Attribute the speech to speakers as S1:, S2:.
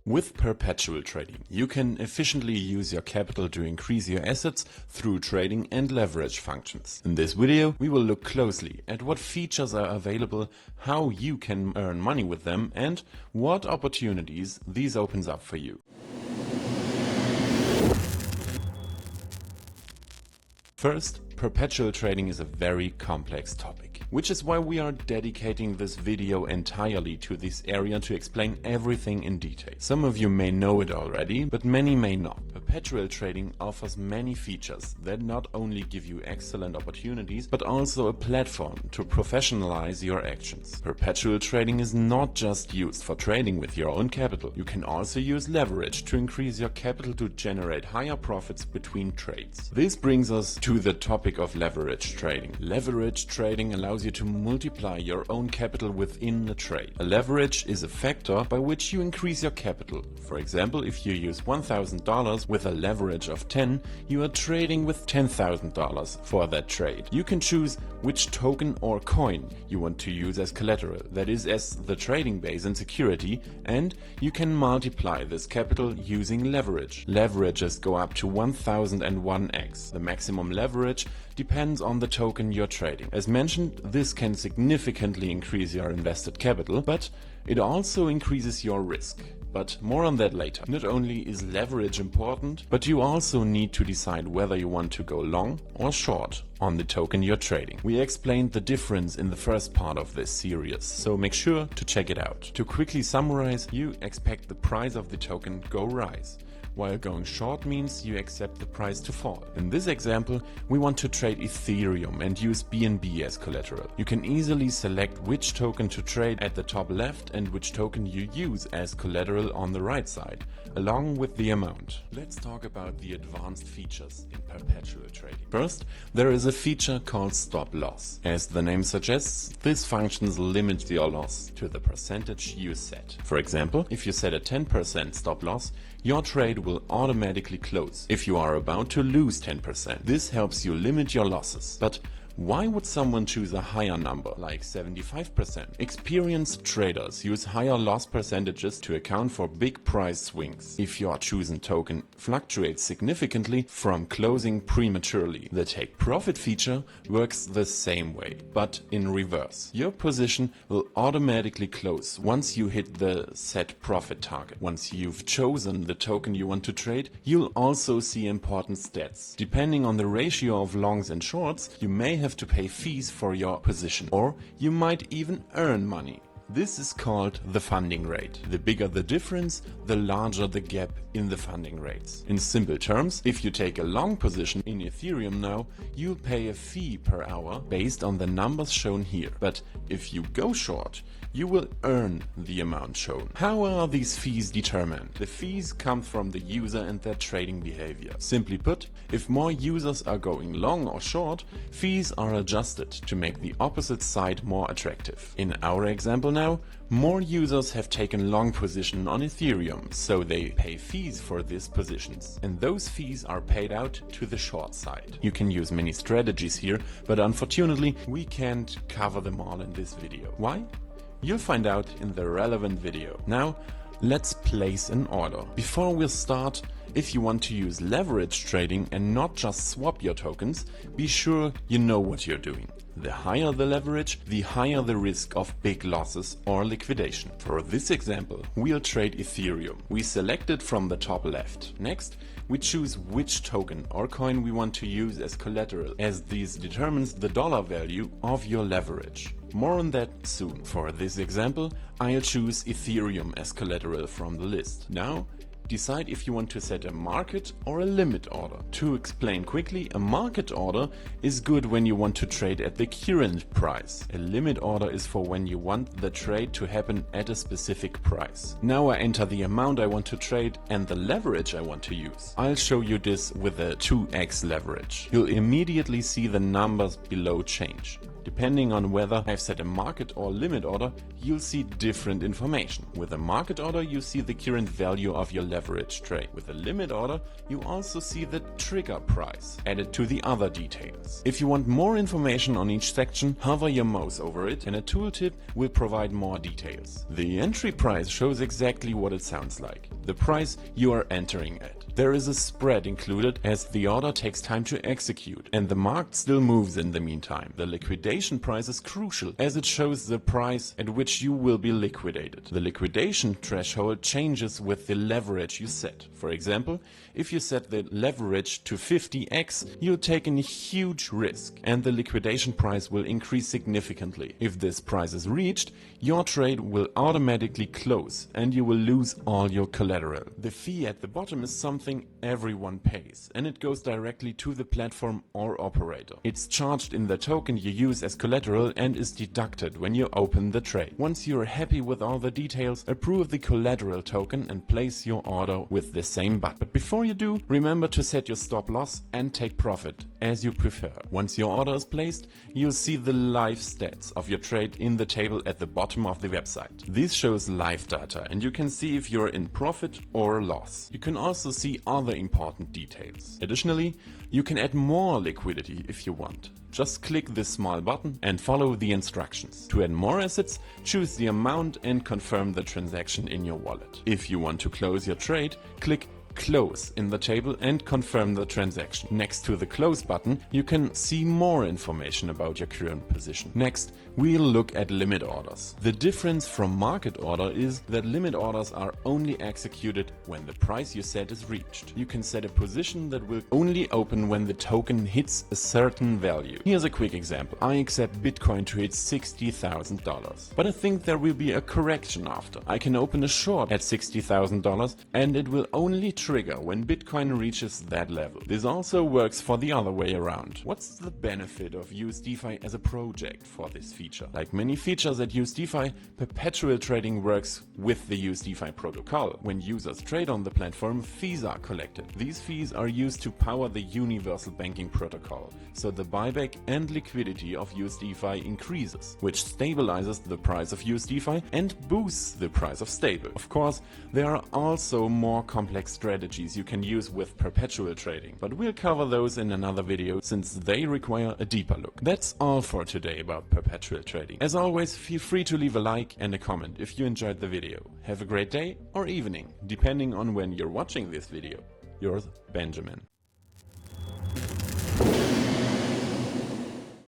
S1: With perpetual trading, you can efficiently use your capital to increase your assets through trading and leverage functions. In this video, we will look closely at what features are available, how you can earn money with them, and what opportunities these opens up for you. First, perpetual trading is a very complex topic, which is why we are dedicating this video entirely to this area to explain everything in detail. Some of you may know it already, but many may not. Perpetual trading offers many features that not only give you excellent opportunities, but also a platform to professionalize your actions. Perpetual trading is not just used for trading with your own capital. You can also use leverage to increase your capital to generate higher profits between trades. This brings us to the topic of leverage trading. Leverage trading allows you to multiply your own capital within a trade. A leverage is a factor by which you increase your capital. For example, if you use $1,000 with a leverage of 10, you are trading with $10,000 for that trade. You can choose which token or coin you want to use as collateral, that is, as the trading base and security, and you can multiply this capital using leverage. Leverages go up to 1001x. The maximum leverage depends on the token you're trading. As mentioned, this can significantly increase your invested capital, but it also increases your risk. But more on that later. Not only is leverage important, but you also need to decide whether you want to go long or short on the token you're trading. We explained the difference in the first part of this series, so make sure to check it out. To quickly summarize, you expect the price of the token go rise, while going short means you accept the price to fall. In this example, we want to trade Ethereum and use BNB as collateral. You can easily select which token to trade at the top left and which token you use as collateral on the right side, along with the amount. Let's talk about the advanced features in perpetual trading. First, there is a feature called stop loss. As the name suggests, this function limits your loss to the percentage you set. For example, if you set a 10% stop loss, your trade will automatically close if you are about to lose 10%. This helps you limit your losses. But why would someone choose a higher number, like 75%? Experienced traders use higher loss percentages to account for big price swings. If your chosen token fluctuates significantly from closing prematurely, the take profit feature works the same way, but in reverse. Your position will automatically close once you hit the set profit target. Once you've chosen the token you want to trade, you'll also see important stats. Depending on the ratio of longs and shorts, you may have to pay fees for your position, or you might even earn money. This is called the funding rate. The bigger the difference, the larger the gap in the funding rates. In simple terms, if you take a long position in Ethereum now, you'll pay a fee per hour based on the numbers shown here. But if you go short, you will earn the amount shown. How are these fees determined? The fees come from the user and their trading behavior. Simply put, if more users are going long or short, fees are adjusted to make the opposite side more attractive. In our example now, more users have taken long position on Ethereum, so they pay fees for these positions, and those fees are paid out to the short side. You can use many strategies here, but unfortunately we can't cover them all in this video. Why? You'll find out in the relevant video. Now, let's place an order. Before we start, if you want to use leverage trading and not just swap your tokens, be sure you know what you're doing. The higher the leverage, the higher the risk of big losses or liquidation. For this example, we'll trade Ethereum. We select it from the top left. Next, we choose which token or coin we want to use as collateral, as this determines the dollar value of your leverage. More on that soon. For this example, I'll choose Ethereum as collateral from the list. Now, decide if you want to set a market or a limit order. To explain quickly, a market order is good when you want to trade at the current price. A limit order is for when you want the trade to happen at a specific price. Now I enter the amount I want to trade and the leverage I want to use. I'll show you this with a 2x leverage. You'll immediately see the numbers below change. Depending on whether I've set a market or limit order, you'll see different information. With a market order, you see the current value of your leverage trade. With a limit order, you also see the trigger price added to the other details. If you want more information on each section, hover your mouse over it and a tooltip will provide more details. The entry price shows exactly what it sounds like, the price you are entering at. There is a spread included as the order takes time to execute and the market still moves in the meantime. The liquidation price is crucial as it shows the price at which you will be liquidated. The liquidation threshold changes with the leverage you set. For example, if you set the leverage to 50x, you'll take a huge risk and the liquidation price will increase significantly. If this price is reached, your trade will automatically close and you will lose all your collateral. The fee at the bottom is something everyone pays and it goes directly to the platform or operator. It's charged in the token you use as collateral and is deducted when you open the trade. Once you're happy with all the details, approve the collateral token and place your order with the same button. But before you do, remember to set your stop loss and take profit as you prefer. Once your order is placed, you'll see the live stats of your trade in the table at the bottom of the website. This shows live data and you can see if you're in profit or loss. You can also see other important details. Additionally, you can add more liquidity if you want. Just click this small button and follow the instructions. To add more assets, choose the amount and confirm the transaction in your wallet. If you want to close your trade, click Close in the table and confirm the transaction. Next to the Close button, you can see more information about your current position. Next, we'll look at limit orders. The difference from market order is that limit orders are only executed when the price you set is reached. You can set a position that will only open when the token hits a certain value. Here's a quick example. I accept Bitcoin to hit $60,000, but I think there will be a correction after. I can open a short at $60,000 and it will only trigger when Bitcoin reaches that level. This also works for the other way around. What's the benefit of USDFI as a project for this feature? Like many features at USDFI, perpetual trading works with the USDFI protocol. When users trade on the platform, fees are collected. These fees are used to power the universal banking protocol, so the buyback and liquidity of USDFI increases, which stabilizes the price of USDFI and boosts the price of stable. Of course, there are also more complex strategies you can use with perpetual trading, but we'll cover those in another video since they require a deeper look. That's all for today about perpetual trading. As always, feel free to leave a like and a comment if you enjoyed the video. Have a great day or evening, depending on when you're watching this video. Yours, Benjamin.